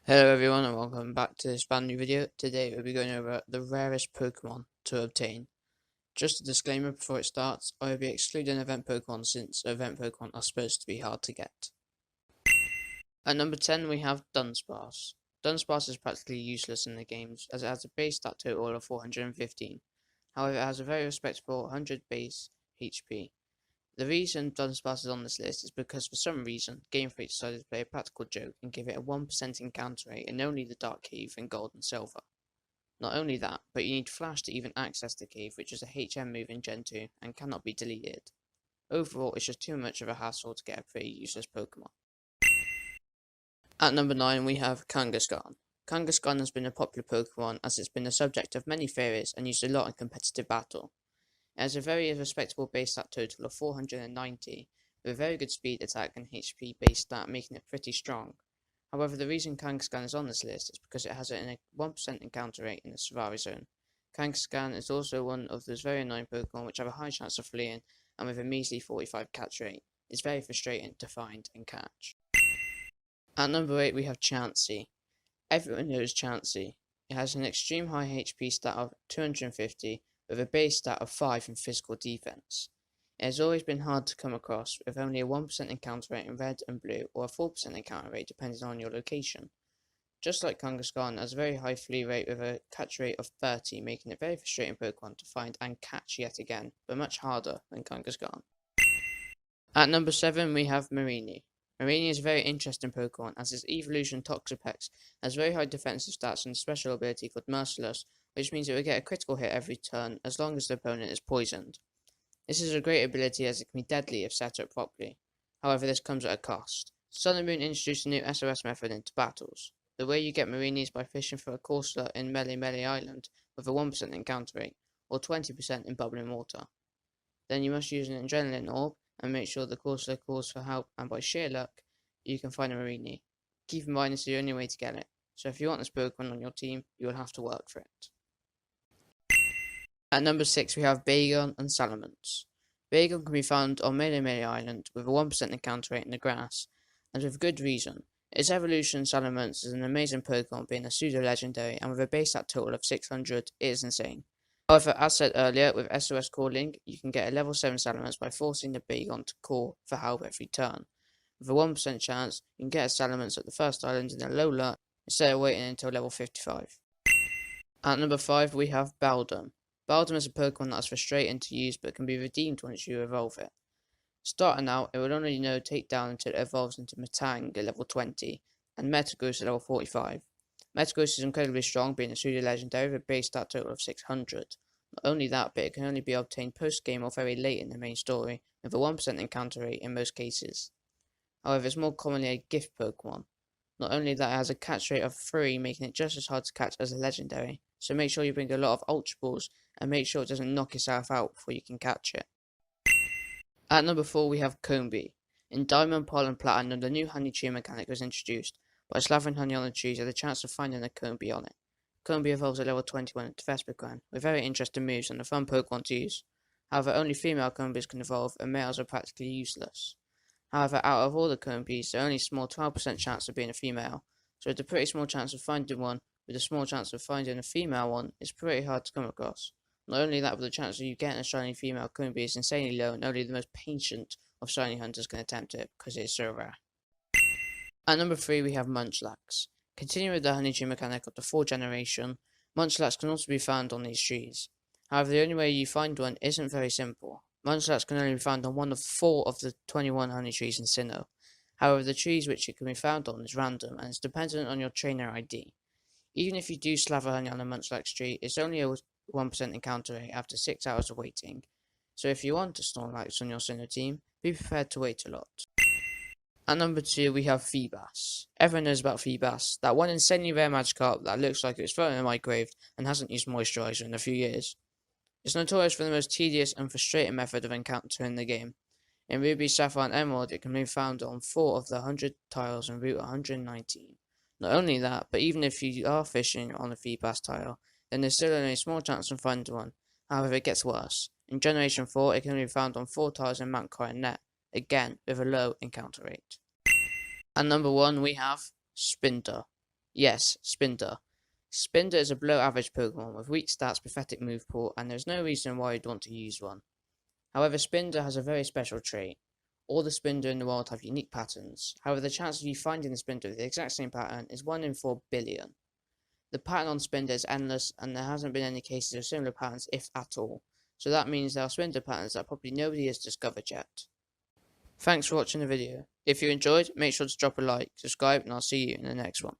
Hello everyone and welcome back to this brand new video. Today we'll be going over the rarest Pokemon to obtain. Just a disclaimer before it starts, I will be excluding event Pokemon since event Pokemon are supposed to be hard to get. At number 10 we have Dunsparce. Dunsparce is practically useless in the games as it has a base stat total of 415. However, it has a very respectable 100 base HP. The reason Dunsparce is on this list is because for some reason Game Freak decided to play a practical joke and give it a 1% encounter rate in only the Dark Cave in Gold and Silver. Not only that, but you need Flash to even access the cave, which is a HM move in Gen 2 and cannot be deleted. Overall, it's just too much of a hassle to get a pretty useless Pokemon. At number 9 we have Kangaskhan. Kangaskhan has been a popular Pokemon as it's been the subject of many theories and used a lot in competitive battle. It has a very respectable base stat total of 490, with a very good speed, attack and HP base stat, making it pretty strong. However, the reason Kangaskhan is on this list is because it has a 1% encounter rate in the Safari Zone. Kangaskhan is also one of those very annoying Pokemon which have a high chance of fleeing, and with a measly 45 catch rate, it's very frustrating to find and catch. At number 8 we have Chansey. Everyone knows Chansey. It has an extreme high HP stat of 250, with a base stat of 5 in physical defense. It has always been hard to come across, with only a 1% encounter rate in red and blue, or a 4% encounter rate depending on your location. Just like Kangaskhan, it has a very high flee rate with a catch rate of 30, making it very frustrating Pokemon to find and catch yet again, but much harder than Kangaskhan. At number 7 we have Mareanie. Mareanie is a very interesting Pokemon as its evolution Toxapex has very high defensive stats and a special ability called Merciless, which means it will get a critical hit every turn as long as the opponent is poisoned. This is a great ability as it can be deadly if set up properly. However, this comes at a cost. Sun and Moon introduced a new SOS method into battles. The way you get Mareanie is by fishing for a Corsola in Melemele Island with a 1% encounter rate, or 20% in bubbling water. Then you must use an Adrenaline Orb and make sure the Corsola calls for help, and by sheer luck, you can find a Mareanie. Keep in mind it's the only way to get it, so if you want this Pokemon on your team, you will have to work for it. At number 6 we have Bagon and Salamence. Bagon can be found on Melemele Island with a 1% encounter rate in the grass, and with good reason. Its evolution Salamence is an amazing Pokemon, being a pseudo-legendary, and with a base stat total of 600, it is insane. However, as said earlier, with SOS calling, you can get a level 7 Salamence by forcing the Bagon to call for help every turn. With a 1% chance, you can get a Salamence at the first island in a low luck instead of waiting until level 55. At number 5 we have Beldum. Beldum is a Pokemon that is frustrating to use but can be redeemed once you evolve it. Starting out, it will only know Takedown until it evolves into Metang at level 20, and Metagross at level 45. Metagross is incredibly strong, being a pseudo-legendary with a base stat total of 600. Not only that, but it can only be obtained post-game or very late in the main story, with a 1% encounter rate in most cases. However, it's more commonly a gift Pokemon. Not only that, it has a catch rate of 3, making it just as hard to catch as a legendary, so make sure you bring a lot of Ultra Balls, and make sure it doesn't knock yourself out before you can catch it. At number 4 we have Combee. In Diamond, Pearl and Platinum, the new honey tree mechanic was introduced. By slathering honey on the trees, you have the chance of finding a Combee on it. Combee evolves at level 21 into Vespiquen, with very interesting moves and a fun Pokemon to use. However, only female Combees can evolve, and males are practically useless. However, out of all the Combees, there are only a small 12% chance of being a female, so with a pretty small chance of finding one, with a small chance of finding a female one, it's pretty hard to come across. Not only that, but the chance of you getting a shiny female Combee is insanely low, and only the most patient of shiny hunters can attempt it, because it is so rare. At number 3 we have Munchlax. Continuing with the honey tree mechanic of the 4th generation, Munchlax can also be found on these trees. However, the only way you find one isn't very simple. Munchlax can only be found on one of 4 of the 21 honey trees in Sinnoh. However, the trees which it can be found on is random, and is dependent on your trainer ID. Even if you do slather honey on a Munchlax tree, it's only a 1% encounter rate after 6 hours of waiting. So if you want a Snorlax on your Sinnoh team, be prepared to wait a lot. At number 2 we have Feebas. Everyone knows about Feebas, that one insanely rare Magikarp that looks like it was thrown in a microwave and hasn't used moisturizer in a few years. It's notorious for the most tedious and frustrating method of encountering the game. In Ruby, Sapphire and Emerald, it can be found on 4 of the 100 tiles in Route 119. Not only that, but even if you are fishing on a Feebas tile, then there's still only a small chance of finding one. However, it gets worse. In Generation 4, it can be found on 4 tiles in Mount Coronet, again with a low encounter rate. At number 1 we have Spinda. Yes, Spinder. Spinder is a below average Pokemon with weak stats, pathetic move pool, and there's no reason why you'd want to use one. However, Spinder has a very special trait. All the Spinder in the world have unique patterns. However, the chance of you finding the Spinder with the exact same pattern is 1 in 4 billion. The pattern on Spinder is endless, and there hasn't been any cases of similar patterns, if at all. So that means there are Spinder patterns that probably nobody has discovered yet. Thanks for watching the video. If you enjoyed, make sure to drop a like, subscribe, and I'll see you in the next one.